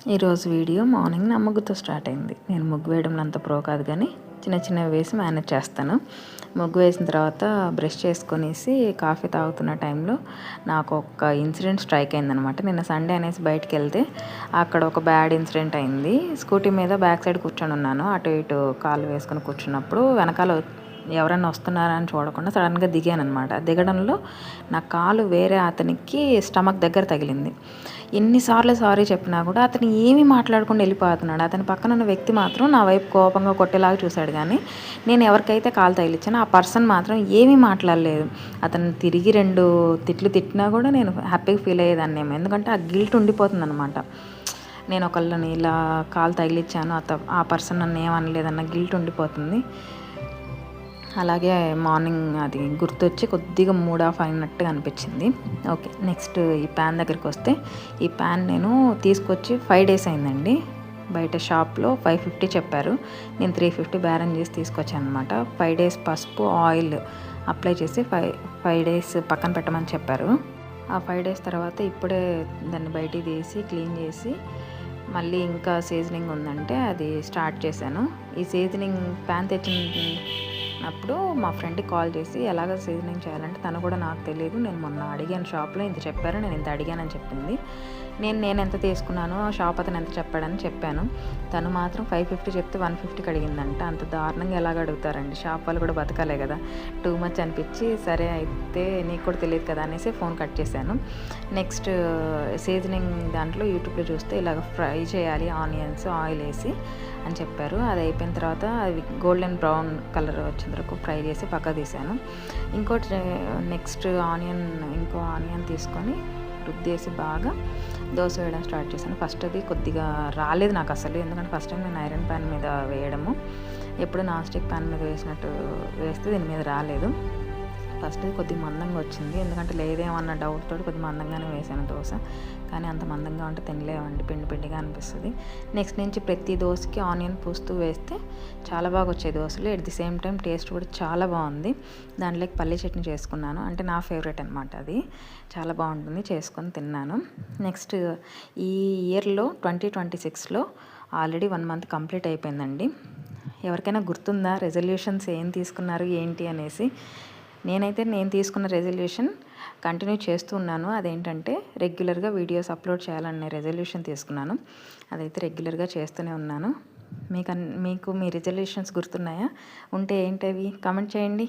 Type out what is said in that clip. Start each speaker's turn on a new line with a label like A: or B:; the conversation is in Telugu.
A: ఈరోజు వీడియో మార్నింగ్ నా ముగ్గుతో స్టార్ట్ అయింది. నేను ముగ్గు వేయడంలో అంత ప్రో కాదు కానీ చిన్న చిన్నవి వేసి మేనేజ్ చేస్తాను. ముగ్గు వేసిన తర్వాత బ్రష్ చేసుకొనేసి కాఫీ తాగుతున్న టైంలో నాకు ఒక ఇన్సిడెంట్ స్ట్రైక్ అయిందనమాట. నిన్న సండే అనేసి బయటికి వెళ్తే అక్కడ ఒక బ్యాడ్ ఇన్సిడెంట్ అయింది. స్కూటీ మీద బ్యాక్ సైడ్ కూర్చొని ఉన్నాను. అటు ఇటు కాలు వేసుకొని కూర్చున్నప్పుడు వెనకాల ఎవరైనా వస్తున్నారా అని చూడకుండా సడన్గా దిగాను అనమాట. దిగడంలో నా కాలు వేరే అతనికి స్టమక్ దగ్గర తగిలింది. ఎన్నిసార్లు సారీ చెప్పినా కూడా అతను ఏమీ మాట్లాడకుండా వెళ్ళిపోతున్నాడు. అతని పక్కన ఉన్న వ్యక్తి మాత్రం నా వైపు కోపంగా కొట్టేలాగా చూశాడు. కానీ నేను ఎవరికైతే కాలు తగిలిచ్చానో ఆ పర్సన్ మాత్రం ఏమీ మాట్లాడలేదు. అతను తిరిగి 2 తిట్లు తిట్టినా కూడా నేను హ్యాపీగా ఫీల్ అయ్యేదాన్నేమో. ఎందుకంటే ఆ గిల్ట్ ఉండిపోతుంది అనమాట. నేను ఒకళ్ళని ఇలా కాలు తగిలిచ్చాను, ఆ పర్సన్ నన్ను ఏమనలేదన్న గిల్ట్ ఉండిపోతుంది. అలాగే మార్నింగ్ అది గుర్తొచ్చి కొద్దిగా మూడ్ ఆఫ్ అయినట్టుగా అనిపించింది. ఓకే, నెక్స్ట్ ఈ ప్యాన్ దగ్గరికి వస్తే ఈ ప్యాన్ నేను తీసుకొచ్చి 5 days అయిందండి. బయట షాప్లో 550 చెప్పారు. నేను 350 బేరం చేసి తీసుకొచ్చాను అనమాట. 5 days పసుపు ఆయిల్ అప్లై చేసి 5 days పక్కన పెట్టమని చెప్పారు. ఆ 5 days తర్వాత ఇప్పుడే దాన్ని బయటికి తీసి క్లీన్ చేసి మళ్ళీ ఇంకా సీజనింగ్ ఉందంటే అది స్టార్ట్ చేశాను. ఈ సీజనింగ్ ప్యాన్ తెచ్చినప్పుడు మా ఫ్రెండ్కి కాల్ చేసి ఎలాగ సీజనింగ్ చేయాలంటే తను కూడా నాకు తెలియదు, నేను మొన్న అడిగాను షాప్లో, ఇంత చెప్పారు, నేను ఇంత అడిగానని చెప్పింది. నేను ఎంత తీసుకున్నానో షాప్ అతను ఎంత చెప్పాడని చెప్పాను. తను మాత్రం 550 చెప్తే 150కి అడిగిందంట. అంత దారుణంగా ఎలాగ అడుగుతారండి, షాప్ వాళ్ళు కూడా బతకాలే కదా. టూ మచ్ అనిపించి సరే అయితే నీకు కూడా తెలియదు కదా అనేసి ఫోన్ కట్ చేశాను. నెక్స్ట్ సీజనింగ్ దాంట్లో యూట్యూబ్లో చూస్తే ఇలాగ ఫ్రై చేయాలి ఆనియన్స్ ఆయిల్ వేసి అని చెప్పారు. అది అయిపోయిన తర్వాత అవి గోల్డెన్ బ్రౌన్ కలర్ వచ్చిన వరకు ఫ్రై చేసి పక్క తీసాను. ఇంకోటి నెక్స్ట్ ఇంకో ఆనియన్ తీసుకొని రుద్దేసి బాగా దోశ వేయడం స్టార్ట్ చేశాను. ఫస్ట్ అది కొద్దిగా రాలేదు నాకు అసలు, ఎందుకంటే ఫస్ట్ టైం నేను ఐరన్ ప్యాన్ మీద వేయడము. ఎప్పుడు నాన్ స్టిక్ ప్యాన్ మీద వేస్తే దీని మీద రాలేదు. ఫస్ట్ కొద్దిగా మందంగా వచ్చింది, ఎందుకంటే లేదేమన్న డౌట్ తోటి కొద్దిగా మందంగానే వేసాను దోశ. కానీ అంత మందంగా ఉంటే తినలేమండి, పిండి పిండిగా అనిపిస్తుంది. నెక్స్ట్ నుంచి ప్రతి దోశకి ఆనియన్ పూస్తూ వేస్తే చాలా బాగా వచ్చాయి దోశలు. At the same time taste కూడా చాలా బాగుంది. దాంట్లోకి పల్లీ చట్నీ చేసుకున్నాను, అంటే నా ఫేవరెట్ అనమాట అది. చాలా బాగుంటుంది, చేసుకొని తిన్నాను. నెక్స్ట్ ఈ ఇయర్లో 2026లో ఆల్రెడీ 1 month కంప్లీట్ అయిపోయిందండి. ఎవరికైనా గుర్తుందా రెజల్యూషన్స్ ఏం తీసుకున్నారు ఏంటి అనేసి? నేను తీసుకున్న రెజల్యూషన్ కంటిన్యూ చేస్తూ ఉన్నాను. అదేంటంటే రెగ్యులర్గా వీడియోస్ అప్లోడ్ చేయాలనే రెజల్యూషన్ తీసుకున్నాను. అదైతే రెగ్యులర్గా చేస్తూనే ఉన్నాను. మీకు మీ రెజల్యూషన్స్ గుర్తున్నాయా? ఉంటే ఏంటవి కామెంట్ చేయండి.